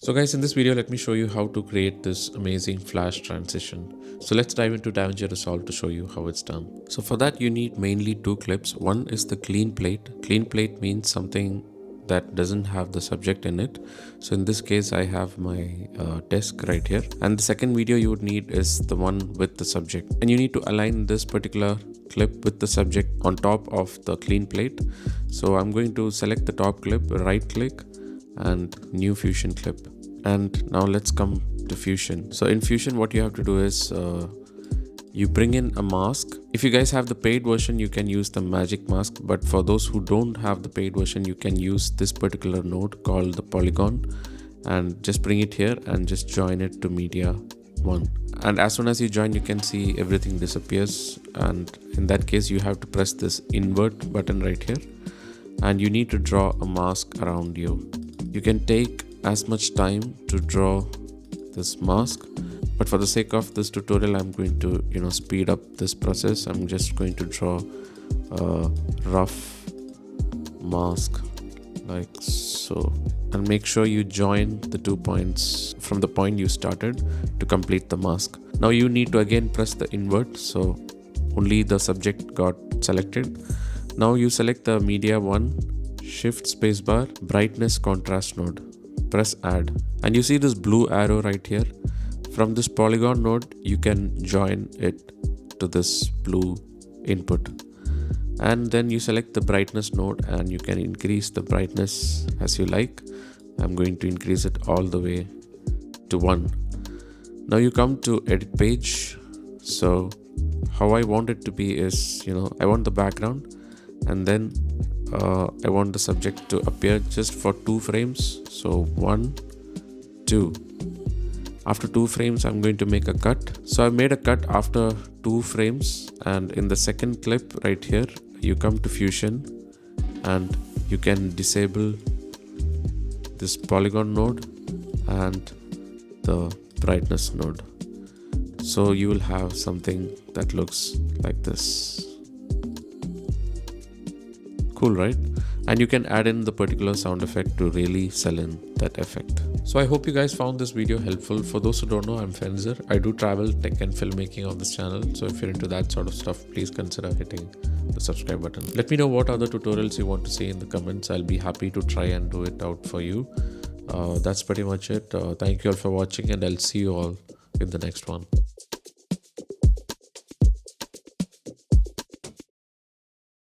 So guys, in this video, let me show you how to create this amazing flash transition. So let's dive into Davinci Resolve to show you how it's done. So for that, you need mainly two clips. One is the clean plate. Clean plate means something that doesn't have the subject in it. So in this case, I have my desk right here. And the second video you would need is the one with the subject. And you need to align this particular clip with the subject on top of the clean plate. So I'm going to select the top clip, right click, and new Fusion clip. And now let's come to Fusion. So in Fusion, what you have to do is you bring in a mask. If you guys have the paid version, you can use the magic mask, but for those who don't have the paid version, you can use this particular node called the polygon, and just bring it here and just join it to media 1. And as soon as you join, you can see everything disappears, and in that case you have to press this invert button right here, and you need to draw a mask around you. You can take as much time to draw this mask, but for the sake of this tutorial, I'm going to speed up this process. I'm just going to draw a rough mask like so, and make sure you join the 2 points from the point you started to complete the mask. Now you need to again press the invert, so only the subject got selected. Now you select the media 1, shift spacebar, brightness contrast node, press add, and you see this blue arrow right here. From this polygon node, you can join it to this blue input, and then you select the brightness node and you can increase the brightness as you like. I'm going to increase it all the way to 1. Now you come to edit page. So how I want it to be is, I want the background, and then I want the subject to appear just for 2 frames. So 1, 2. After 2 frames, I'm going to make a cut. So I've made a cut after 2 frames, and in the second clip right here, you come to Fusion and you can disable this polygon node and the brightness node. So you will have something that looks like this. Cool, right? And you can add in the particular sound effect to really sell in that effect. So I hope you guys found this video helpful. For those who don't know, I'm Fenzer. I do travel, tech and filmmaking on this channel. So if you're into that sort of stuff, please consider hitting the subscribe button. Let me know what other tutorials you want to see in the comments. I'll be happy to try and do it out for you. That's pretty much it. Thank you all for watching, and I'll see you all in the next one.